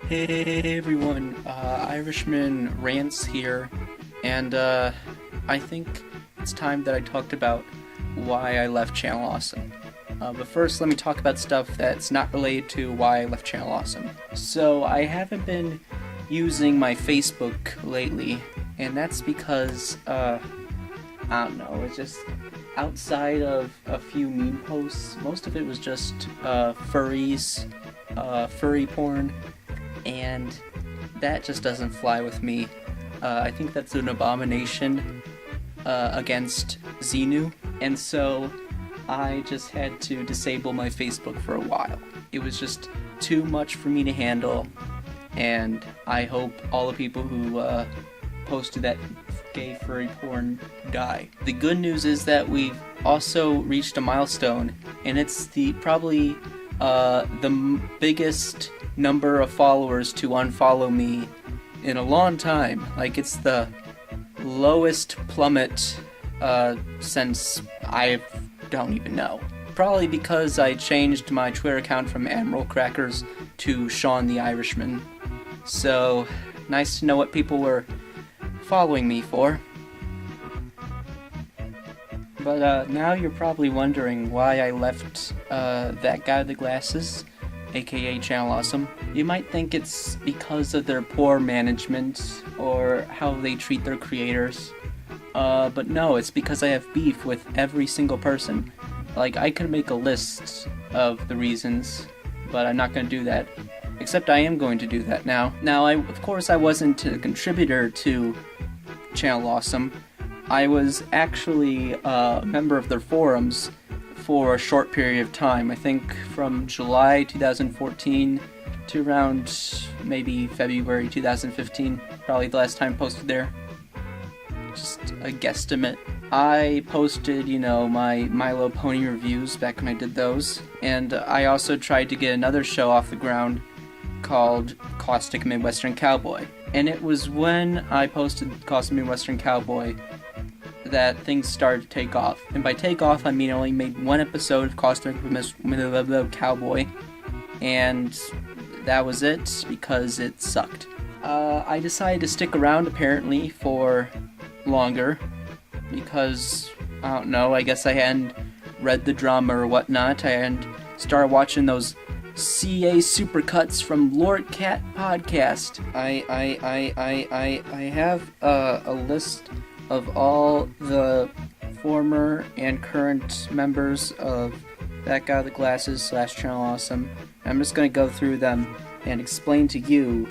Hey everyone, Irishman Rants here, and I think it's time that I talked about why I left Channel Awesome. But first, let me talk about stuff that's not related to why I left Channel Awesome. So, I haven't been using my Facebook lately, and that's because, I don't know, it's just outside of a few meme posts, most of it was just furries, furry porn, and that just doesn't fly with me. I think that's an abomination against Xenu, and so I just had to disable my Facebook for a while. It was just too much for me to handle, and I hope all the people who posted that gay furry porn die. The good news is that we've also reached a milestone, and it's probably the biggest number of followers to unfollow me in a long time. Like, it's the lowest plummet since I don't even know. Probably because I changed my Twitter account from Admiral Crackers to Sean the Irishman. So, nice to know what people were following me for. But now you're probably wondering why I left that guy with the glasses, aka Channel Awesome. You might think it's because of their poor management or how they treat their creators. But no, it's because I have beef with every single person. Like, I could make a list of the reasons, but I'm not going to do that. Except I am going to do that now. Now, of course I wasn't a contributor to Channel Awesome. I was actually a member of their forums for a short period of time. I think from July 2014 to around maybe February 2015. Probably the last time I posted there. Just a guesstimate. I posted, my My Little Pony reviews back when I did those. And I also tried to get another show off the ground called Caustic Midwestern Cowboy. And it was when I posted Caustic Midwestern Cowboy that things started to take off. And by take off, I mean I only made one episode of Caustic Cowboy, and that was it because it sucked. I decided to stick around apparently for longer because, I don't know, I guess I hadn't read the drama or whatnot. I hadn't started watching those CA supercuts from Lord Cat podcast. I have a list of all the former and current members of That Guy with the Glasses / Channel Awesome. I'm just going to go through them and explain to you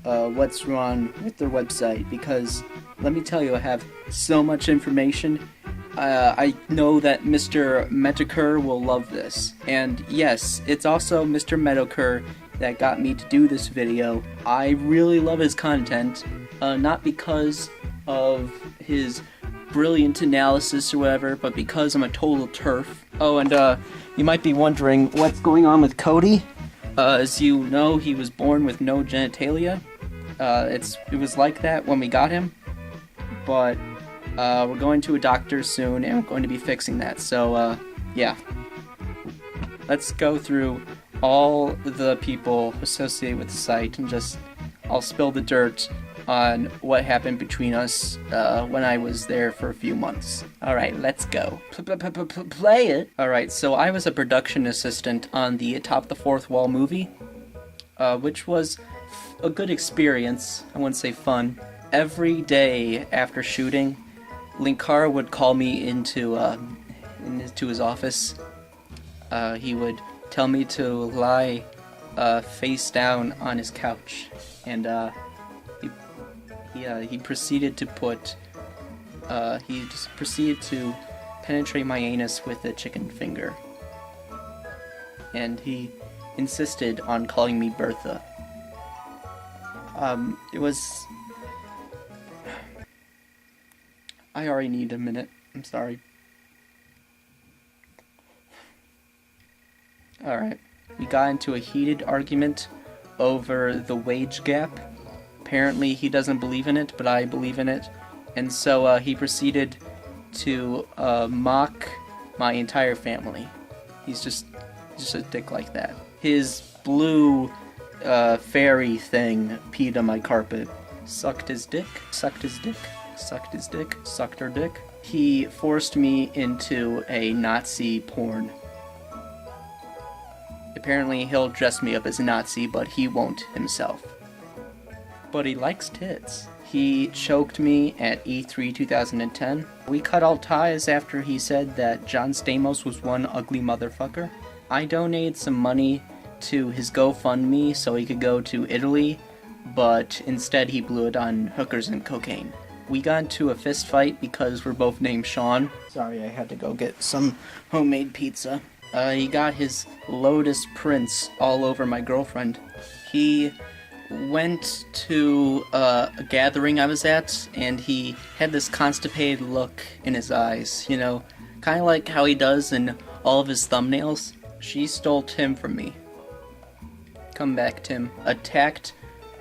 what's wrong with their website, because let me tell you, I have so much information. I know that Mr. Metacur will love this. And yes, it's also Mr. Metacur that got me to do this video. I really love his content, not because of his brilliant analysis or whatever, but because I'm a total turf. Oh, and you might be wondering what's going on with Cody. As you know, he was born with no genitalia. It was like that when we got him, but we're going to a doctor soon, and we're going to be fixing that. So, yeah. Let's go through all the people associated with the site, and I'll spill the dirt on what happened between us when I was there for a few months. Alright, let's go. Play it! Alright, so I was a production assistant on the Top the Fourth Wall movie, which was a good experience. I wouldn't say fun. Every day after shooting, Linkara would call me into his office. He would tell me to lie face down on his couch, and he proceeded to penetrate my anus with a chicken finger, and he insisted on calling me Bertha. It was... I already need a minute. I'm sorry. Alright. We got into a heated argument over the wage gap. Apparently he doesn't believe in it, but I believe in it. And so he proceeded to mock my entire family. He's just a dick like that. His blue fairy thing peed on my carpet. Sucked his dick, sucked his dick, sucked his dick, sucked her dick. He forced me into a Nazi porn. Apparently he'll dress me up as a Nazi, but he won't himself. But he likes tits. He choked me at E3 2010. We cut all ties after he said that John Stamos was one ugly motherfucker. I donated some money to his GoFundMe so he could go to Italy, but instead he blew it on hookers and cocaine. We got into a fist fight because we're both named Sean. Sorry, I had to go get some homemade pizza. He got his Lotus prints all over my girlfriend. He went to a gathering I was at, and he had this constipated look in his eyes, you know, kind of like how he does in all of his thumbnails. She stole Tim from me. Come back, Tim. Attacked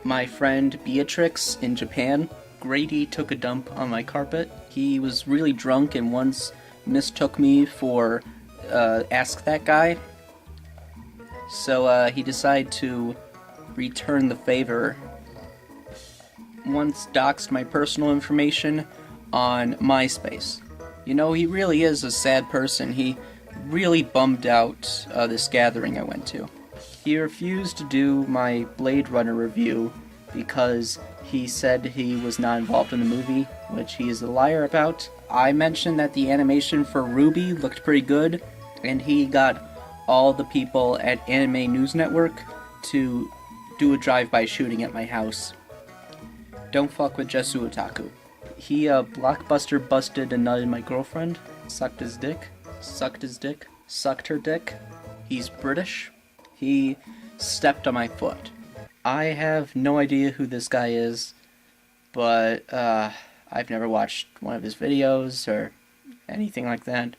my friend Beatrix in Japan. Grady took a dump on my carpet. He was really drunk and once mistook me for Ask That Guy. So he decided to return the favor. Once doxed my personal information on MySpace. You know, he really is a sad person. He really bummed out this gathering I went to. He refused to do my Blade Runner review because he said he was not involved in the movie, which he is a liar about. I mentioned that the animation for Ruby looked pretty good, and he got all the people at Anime News Network to do a drive-by shooting at my house. Don't fuck with Jesu Otaku. He blockbuster busted and nutted my girlfriend, sucked his dick, sucked her dick. He's British. He stepped on my foot. I have no idea who this guy is, but I've never watched one of his videos or anything like that.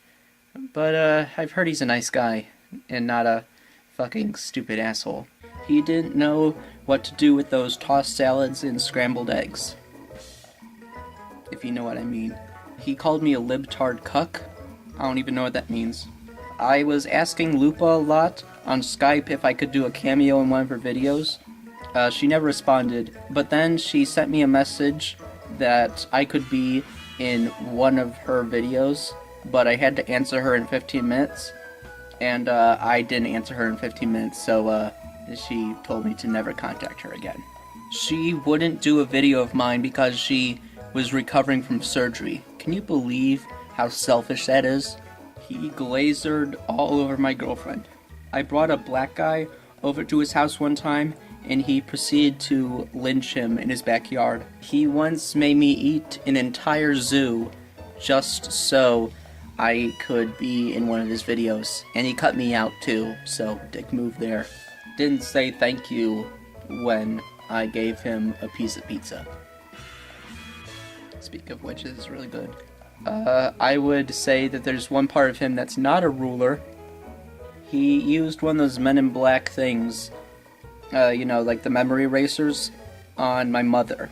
But I've heard he's a nice guy and not a fucking stupid asshole. He didn't know what to do with those tossed salads and scrambled eggs, if you know what I mean. He called me a libtard cuck. I don't even know what that means. I was asking Lupa a lot on Skype if I could do a cameo in one of her videos. She never responded, but then she sent me a message that I could be in one of her videos, but I had to answer her in 15 minutes, and I didn't answer her in 15 minutes, so she told me to never contact her again. She wouldn't do a video of mine because she was recovering from surgery. Can you believe how selfish that is? He glazered all over my girlfriend. I brought a black guy over to his house one time, and he proceeded to lynch him in his backyard. He once made me eat an entire zoo just so I could be in one of his videos. And he cut me out too, so dick move there. Didn't say thank you when I gave him a piece of pizza. Speaking of which, this is really good. I would say that there's one part of him that's not a ruler. He used one of those Men in Black things, you know, like the memory erasers, on my mother.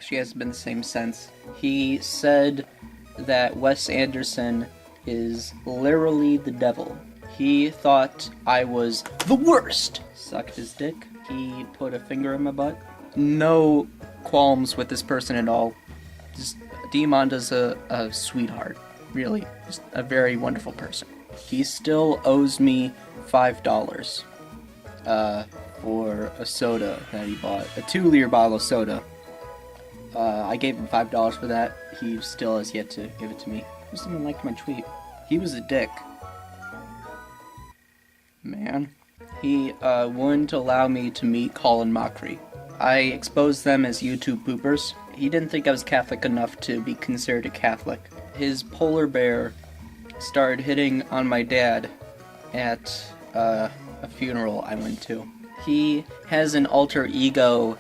She hasn't been the same since. He said that Wes Anderson is literally the devil. He thought I was the worst. Sucked his dick. He put a finger in my butt. No qualms with this person at all. Just Diamonda's a sweetheart. Really. Just a very wonderful person. He still owes me $5 for a soda that he bought. A 2-liter bottle of soda. I gave him $5 for that. He still has yet to give it to me. Who someone liked my tweet? He was a dick. Man. He wouldn't allow me to meet Colin Mockery. I exposed them as YouTube poopers. He didn't think I was Catholic enough to be considered a Catholic. His polar bear started hitting on my dad at a funeral I went to. He has an alter ego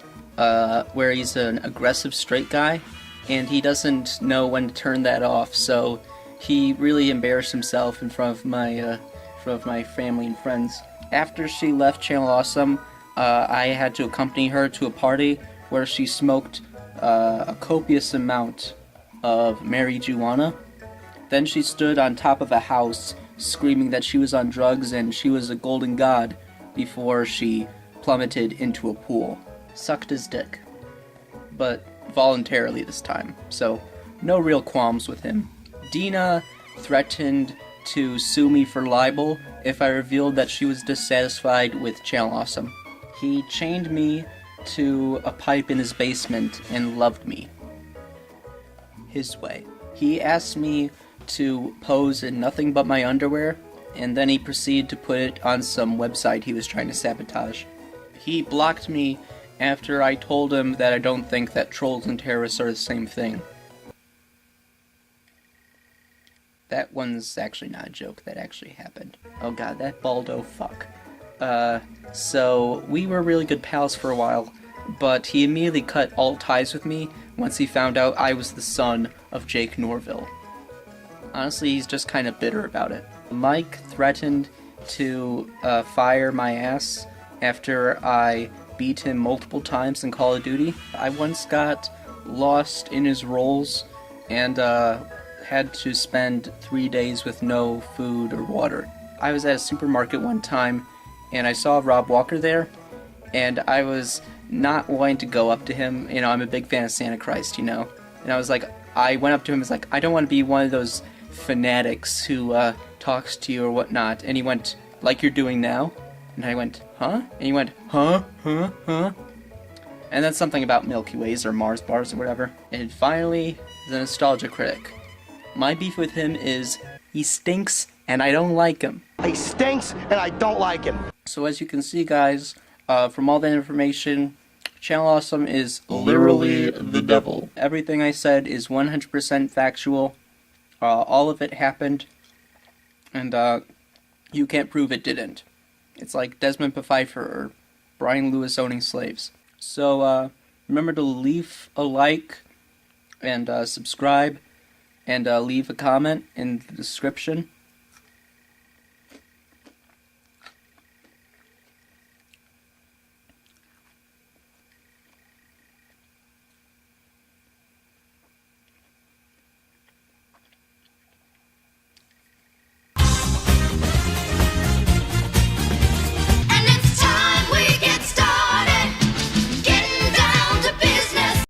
where he's an aggressive straight guy, and he doesn't know when to turn that off, so he really embarrassed himself in front of my family and friends. After she left Channel Awesome, I had to accompany her to a party where she smoked a copious amount of marijuana. Then she stood on top of a house screaming that she was on drugs and she was a golden god before she plummeted into a pool. Sucked his dick. But voluntarily this time, so no real qualms with him. Dina threatened to sue me for libel if I revealed that she was dissatisfied with Channel Awesome. He chained me to a pipe in his basement and loved me. His way. He asked me to pose in nothing but my underwear, and then he proceeded to put it on some website he was trying to sabotage. He blocked me after I told him that I don't think that trolls and terrorists are the same thing. That one's actually not a joke, that actually happened. Oh god, that Baldo fuck. So we were really good pals for a while, but he immediately cut all ties with me once he found out I was the son of Jake Norville. Honestly, he's just kind of bitter about it. Mike threatened to fire my ass after I beat him multiple times in Call of Duty. I once got lost in his roles and had to spend 3 days with no food or water. I was at a supermarket one time and I saw Rob Walker there, and I was not wanting to go up to him. You know, I'm a big fan of Santa Christ, you know. And I went up to him and was like, I don't want to be one of those fanatics who talks to you or whatnot. And he went, like you're doing now? And I went, huh? And he went, huh? And that's something about Milky Ways or Mars bars or whatever. And finally, the nostalgia critic. My beef with him is he stinks and I don't like him. He stinks and I don't like him. So as you can see, guys, from all that information, Channel Awesome is literally the devil. Everything I said is 100% factual. All of it happened, and you can't prove it didn't. It's like Desmond Pfeiffer or Brian Lewis owning slaves. So remember to leave a like and subscribe and leave a comment in the description.